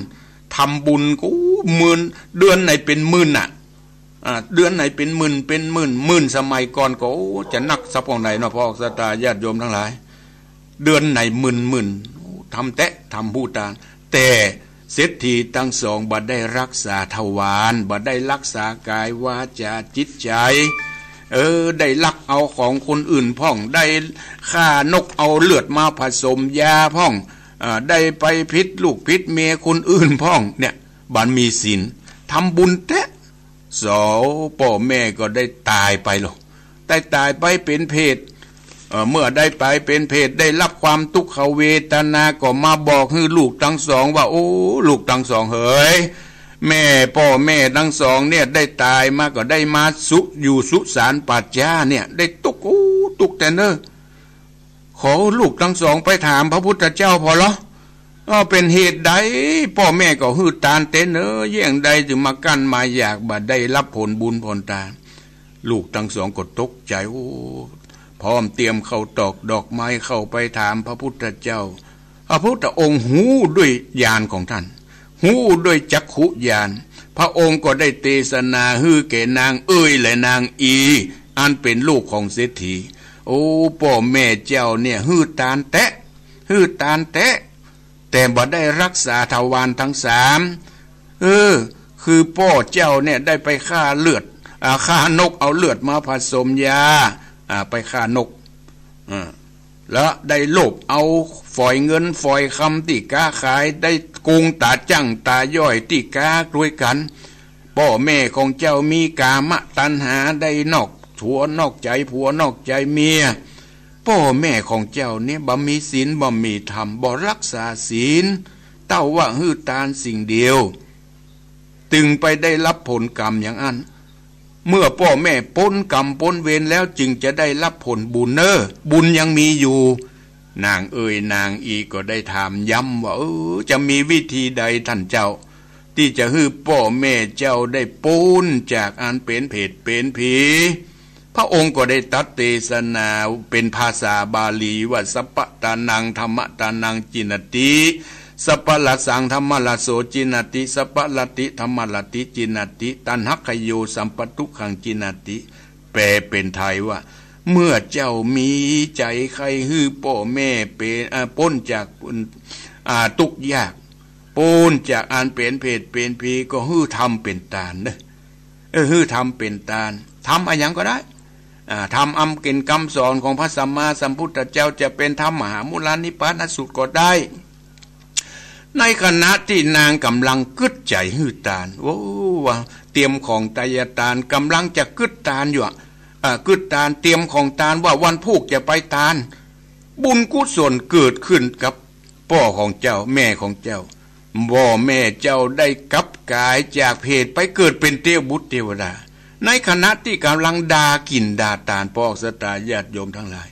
ทำบุญก็หมื่นเดือนไหนเป็นหมื่นเดือนไหนเป็นหมื่นสมัยก่อนก็จะนักสักปองไหนเนาะพ่อสตาญาติโยมทั้งหลายเดือนไหนหมื่นทำทำผู้ตานแต่เศรษฐีทั้งสองบัดได้รักษาทวารบัดได้รักษากายวาจาจิตใจได้ลักเอาของคนอื่นพ่องได้ฆ่านกเอาเลือดมาผสมยาพ่องได้ไปพิษลูกพิษเมียคนอื่นพ่องเนี่ยบัดมีศีลทำบุญพ่อแม่ก็ได้ตายไปหรอกตายไปเป็นเพศเมื่อได้ไปเป็นเพศได้รับความทุกขเวทนาก็มาบอกให้ลูกทั้งสองว่าลูกทั้งสองเฮ้ยพ่อแม่ทั้งสองเนี่ยได้ตายมาก็ได้มาอยู่สุสานปัจจาเนี่ยได้ตุกแต่เนอขอลูกทั้งสองไปถามพระพุทธเจ้าพอเหรอเป็นเหตุใดพ่อแม่ก็ฮือตานเตเนอเยี่ยงใดจึงมากั้นมาอยากบัดได้รับผลบุญผลทานลูกทั้งสองก็ตกใจพร้อมเตรียมเข้าตอกดอกไม้เข้าไปถามพระพุทธเจ้าพระพุทธองค์หูด้วยญาณของท่านหูด้วยจักขุญาณพระองค์ก็ได้เทศนาฮือแก่นางและนางอีอันเป็นลูกของเศรษฐีพ่อแม่เจ้าเนี่ยฮือตานแตะแต่บ่ได้รักษาทวารทั้งสามคือพ่อเจ้าเนี่ยได้ไปฆ่าฆ่านกเอาเลือดมาผสมยาไปฆ่านกแล้วได้โลภเอาฝอยเงินฝอยคำที่ค้าขายได้โกงตาจั่งตาย่อยที่ค้าด้วยกันพ่อแม่ของเจ้ามีกามตัณหาได้นอกใจผัวนอกใจเมียพ่อแม่ของเจ้าเนี่ยบ่มีศีลบ่มีธรรมบ่รักษาศีลเต้าว่าฮือตานสิ่งเดียวตึงไปได้รับผลกรรมอย่างนั้น เมื่อพ่อแม่พ้นกรรมพ้นเวรแล้วจึงจะได้รับผลบุญเนอบุญยังมีอยู่นางเอ่ยนางอีก็ได้ถามย้ำว่าจะมีวิธีใดท่านเจ้าที่จะให้พ่อแม่เจ้าได้พ้นจากอันเป็นเพศเป็นผีพระองค์ก็ได้ตัดเทศนาเป็นภาษาบาลีว่าสัพพตานังธรรมตานังจินติสัพพละสังธรรมละโสจินติสัพพละติธรรมละติจินติตันหักขโยสัมปทุขังจินติแปลเป็นไทยว่าเมื่อเจ้ามีใจใครฮื้อพ่อแม่เป็นพ้นจากทุกข์ยากพ้นจากอันเป็นเพศเป็นผีก็ฮื้อทำเป็นตาลเนอะฮื้อทำเป็นตาลทำอะไรอย่างก็ได้ทำอำกินคำสอนของพระสัมมาสัมพุทธเจ้าจะเป็นธรรมมหามูลานิพพานสูตรก็ได้ในขณะที่นางกำลังกึดใจฮื้อตาลโอ้ว่าเตรียมของตายตาลกำลังจะกึดตาลอยู่กึดตาลเตรียมของตาลว่าวันพุกจะไปตาลบุญกุศลเกิดขึ้นกับพ่อของเจ้าแม่ของเจ้าพ่อแม่เจ้าได้กลับกายจากเพศไปเกิดเป็นเทวบุตรเทวดาในขณะที่กำลังด่ากินด่าตาลพ่อสตาญาติโยมทั้งหลาย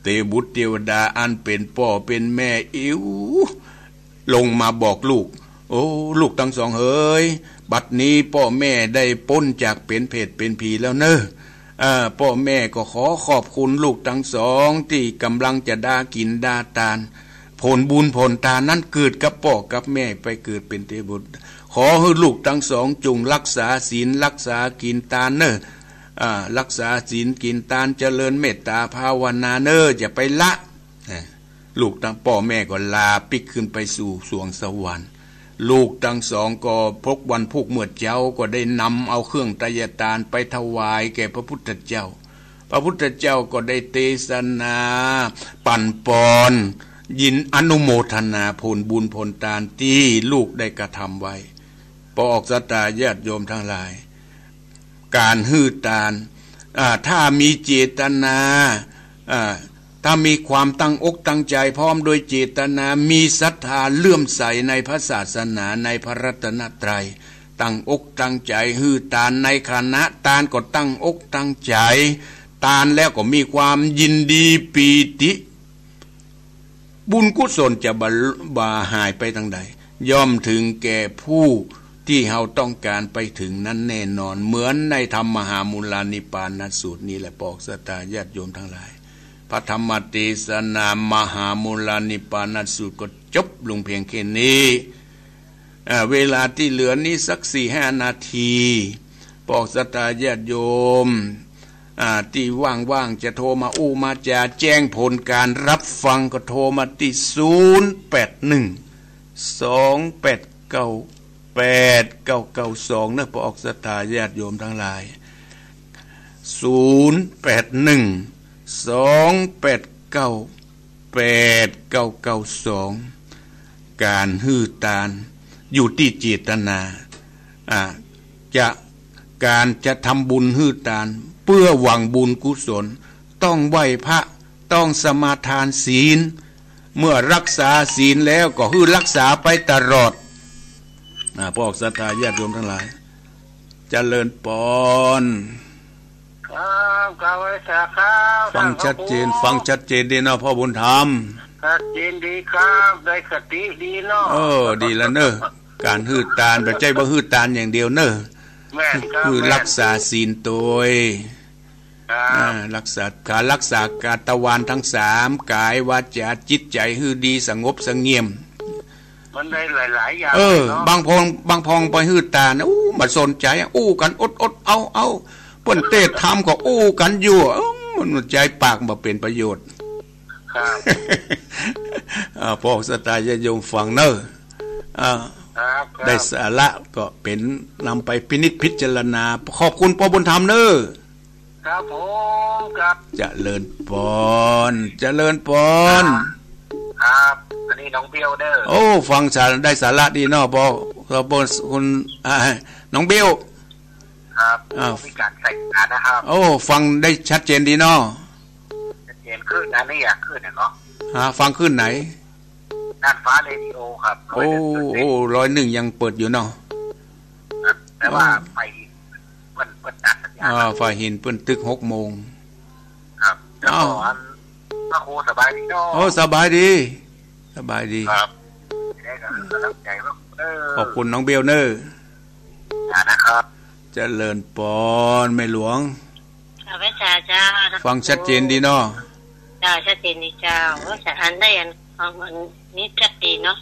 เทวบุตรเทวดาอันเป็นพ่อเป็นแม่อิ๋วลงมาบอกลูกโอ้ลูกทั้งสองเฮ้ยบัดนี้พ่อแม่ได้พ้นจากเป็นเพศเป็นผีแล้วเนอะพ่อแม่ก็ขอขอบคุณลูกทั้งสองที่กำลังจะด่ากินด่าตาลผลบุญผลตานั้นเกิดกับพ่อกับแม่ไปเกิดเป็นเทวบุตรขอให้ลูกทั้งสองจงรักษาศีลรักษากินตาลเนอะรักษาศีลกินตาลเจริญเมตตาภาวนาเนอะอย่าไปละลูกทั้งพ่อแม่ก็ลาปิกขึ้นไปสู่สวงสวรรค์ลูกทั้งสองก็พกวันพุกเมื่อเจ้าก็ได้นำเอาเครื่องไตรตาลไปถวายแก่พระพุทธเจ้าพระพุทธเจ้าก็ได้เทศนาปั่นปอนยินอนุโมทนาผลบุญผลทานที่ลูกได้กระทำไว้พอออกสตาญาติโยมทั้งหลายการฮื้อตาลถ้ามีเจตนาถ้ามีความตั้งอกตั้งใจพร้อมโดยเจตนามีศรัทธาเลื่อมใสในพระศาสนาในพระรัตนตรัยตั้งอกตั้งใจฮื้อตาลในคณะตาลก็ตั้งอกตั้งใจตาลแล้วก็มีความยินดีปีติบุญกุศลจะบาหายไปทางใดย่อมถึงแก่ผู้ที่เราต้องการไปถึงนั้นแน่นอนเหมือนในธรรมมหามูลานิพพานสูตรนี้แหละปอกสตาญาติโยมทั้งหลายพระธรรมเทศนามหามูลานิพพานสูตรก็จบลงเพียงแค่นี้เวลาที่เหลือนี้สัก 4-5 นาทีปอกสตาญาติโยมที่ว่างๆจะโทรมามาจะแจ้งผลการรับฟังก็โทรมาที่0812898992นะปอกสตาญาติโยมทั้งหลาย0812898992การฮื้อตาลอยู่ที่เจตนาการจะทำบุญฮื้อตาลเพื่อหวังบุญกุศลต้องไหว้พระต้องสมาทานศีลเมื่อรักษาศีลแล้วก็ฮื้อรักษาไปตลอดพวกศรัทธาญาติโยมทั้งหลายเจริญปอนครับกล่าวไว้สักครับฟังชัดเจนดีเนาะพ่อบุญธรรมชัดเจนดีครับได้สติดีเนาะดีแล้วเนอะการฮื้อตาลแบบใจบ่ฮื้อตาลอย่างเดียวเนอะคือรักษาศีลตัวรักษากาตวารทั้ง3กายวาจาจิตใจฮื้อดีสงบสงเงียมมันได้หลายๆอย่างบางพองไปฮื้อตาลมาสนใจกันอดเอาเปิ้นเทศธรรมก็กันอยู่มันใจปากบ่เป็นประโยชน์ครับพวกสตายโยมฟังเนอะได้สาระก็เป็นนำไปพินิจพิจารณาขอบคุณพ่อบุญธรรมเนอะครับผมครับเจริญพรครับอันนี้น้องเบี้ยวเด้อฟังได้สาระดีเนาะพ่อคุณน้องเบี้ยวครับมีการใส่งานนะครับฟังได้ชัดเจนดีเนาะชัดเจนขึ้นนะนี่อยากขึ้นเนาะฟังขึ้นไหนน่านฟ้าเรดิโอครับ101ยังเปิดอยู่เนาะแต่ว่าไปมันดัน ฝ่ายหินเปิ้นตึก6 โมงครับแล้วก็อันพระครูสบายดีเนาะโอ้สบายดีสบายดีครับได้กันกำลังใจว่าขอบคุณน้องเบลเนอร์นะครับเจริญปอนแม่หลวงพระเจ้าฟังชัดเจนดีเนาะชัดเจนดีเจ้าว่าจะอ่านได้อันฟังมันนี้ชัดเจนเนาะ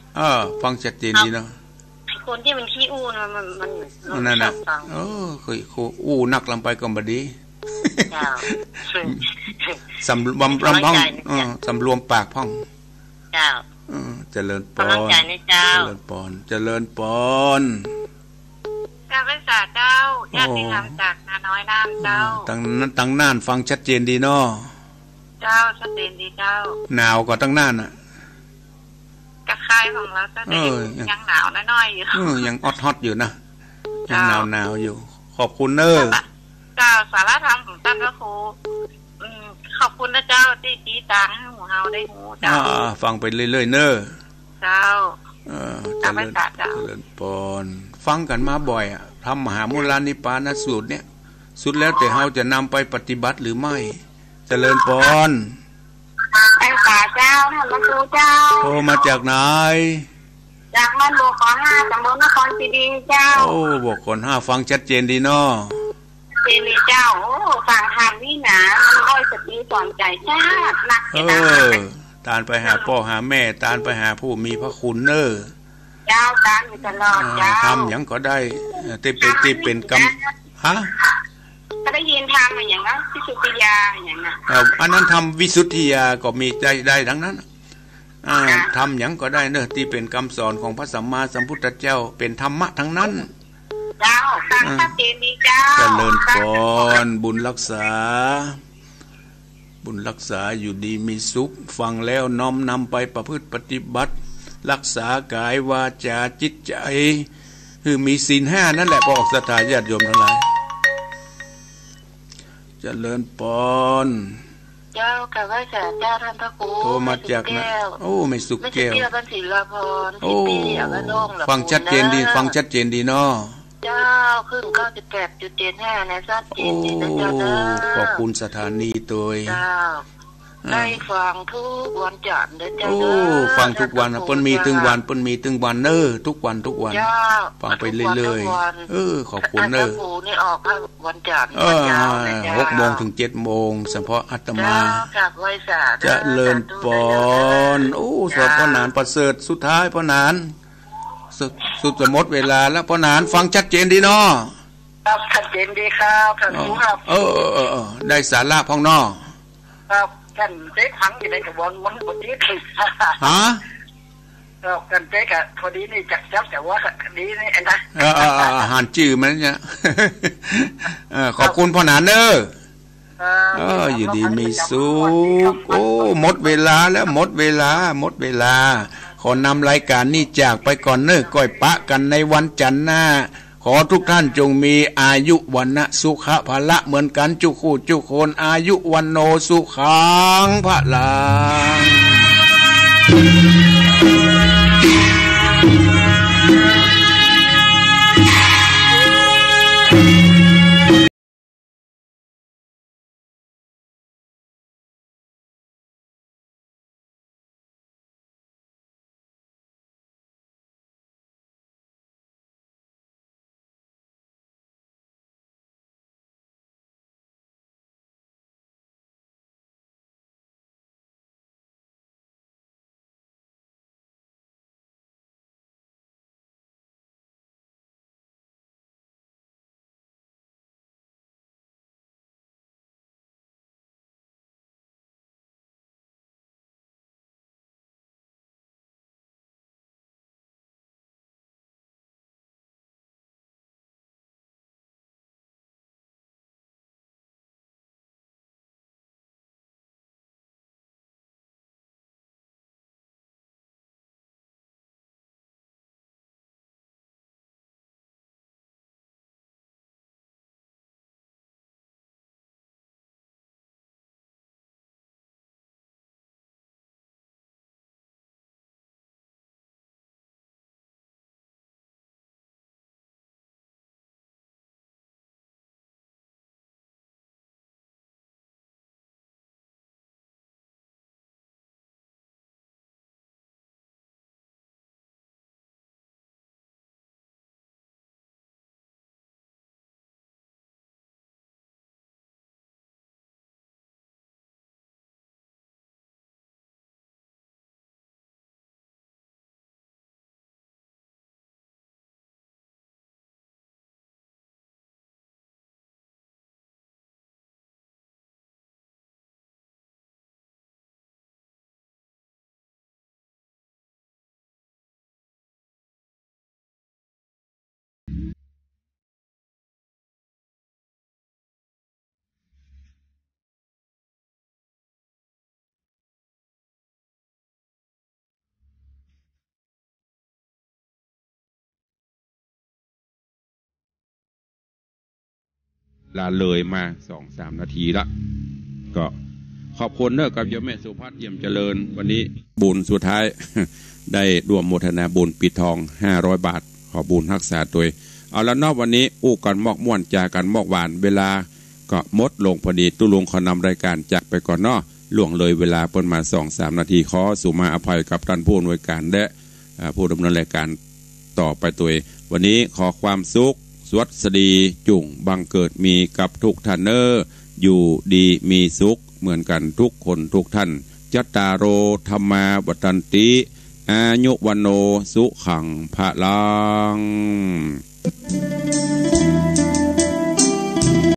ฟังชัดเจนดีเนาะคนที่มันขี้อู้มันนั่นน่ะเคยอู้นักลำไปก็บ่ดีสำรวมลำพ่องสำรวมปากพ่องเจ้าเจริญปอนเจริญปอนเจริญปอนการภาษาเจ้าญาติธรรมจากนาน้อยน้ำเจ้าตั้งน่านฟังชัดเจนดีเนาะเจ้าชัดเจนดีเจ้าหนาวกว่าตั้งน่านอ่ะกระคายของเราจะยังหนาวน้อยๆอยู่ยังออดฮอตอยู่นะยังหนาวอยู่ขอบคุณเนอเจ้าสารธรรมของท่านพระครูขอบคุณนะเจ้าที่ตีตังให้หมูเฮาได้หูเจ้าฟังไปเรื่อยๆเนอเจ้าเจริญปอนฟังกันมาบ่อยอ่ะทำมหามุลานิปานสูตรเนี่ยสุดแล้วแต่เฮาจะนำไปปฏิบัติหรือไม่เจริญปอนไอ้ป่าเจ้าท่านพระครูเจ้าโทรมาจากไหนจากบ้านโบก5ตำบลนครศรีดีเจ้าโอ้โบก5ฟังชัดเจนดีเนาะเจนดีเจ้าโอ้ฟังทางนี่นะมันอ้อยสติสอนใจชาตินักตานไปหาพ่อหาแม่ตานไปหาผู้มีพระคุณเนอเจ้าตานอยู่ตลอดเจ้าทำอย่างก็ได้ที่เป็นกรรมฮะก็ได้ยินทำอย่างนั้นวิสุทธิยาอย่างนั้นอันนั้นทำวิสุทธิยาก็มีได้ทั้งนั้นทำอย่างก็ได้เนอะที่เป็นคำสอนของพระสัมมาสัมพุทธเจ้าเป็นธรรมะทั้งนั้นเจ้าชัดเจนดีเจ้าเจริญพรบุญรักษาอยู่ดีมีสุขฟังแล้วน้อมนำไปประพฤติปฏิบัติรักษากายวาจาจิตใจคือมีศีล5นั่นแหละพอออกศรัทธาญาติโยมทั้งหลายเจริญพรเจ้ากับว่าจะเจ้าท่านพระครูโทรมาจากนะโอ้ไม่สุขแก้วไม่ใช่เจ้าศิลปรโอ้ฟังชัดเจนดีเนาะเจ้าขึ้น98.75นะชัดเจนดีนะเจ้าขอบคุณสถานีตัวเจ้าได้ฟังทุกวันจันทร์เจ้าฟังทุกวันเปิ้นมีถึงวันเนอทุกวันฟังไปเรื่อยๆขอบคุณเนอนี่ออกวันจันทร์6 โมงถึง7 โมงเฉพาะอาตมาจะเลินปอนสวดพระนานประเสริฐสุดท้ายพระนานสุดจะหมดเวลาแล้วพระนานฟังชัดเจนดีเนาะครับชัดเจนดีครับท่านครูครับได้สาระพ่องนอครับกันเจ๊ขังอยู่ในกระบวนมันพอดีถึงฮะกันเจ๊กะพอดีนี่จักจับแต่ว่าคดีนี่เอ็นนะหันจื่อมันเนี่ยขอบคุณพ่อหนานเนออยู่ดีมีสุขหมดเวลาแล้วหมดเวลาขอนำรายการนี้จากไปก่อนเนอก้อยปะกันในวันจันทร์หน้าขอทุกท่านจงมีอายุวันนะสุขภะละเหมือนกันจุคู่จุคนอายุวันโนสุขังพะลัง ลาเลยมา 2-3 นาทีละก็ขอบคุณเนอะกับโยมแม่สุภัทรเยี่ยมเจริญวันนี้บุญสุดท้าย ได้รวมโมทนาบุญปิดทอง500 บาทขอบุญรักษาตัวเอาละนอกวันนี้อู้กันมอกม่วนจากันมอกหวานเวลาก็มดลงพอดีตุลุงขอนำรายการจากไปก่อนเนาะล่วงเลยเวลาประมาณ 2-3 นาทีขอสุมาอภัยกับท่านผู้อำนวยการและผู้ดำเนินรายการต่อไปตัววันนี้ขอความสุขสวัสดีจุ่งบังเกิดมีกับทุกท่านเนออยู่ดีมีสุขเหมือนกันทุกคนทุกท่านจัตตาโรธรรมาวัฏันติอายุวันโนสุขังภะลัง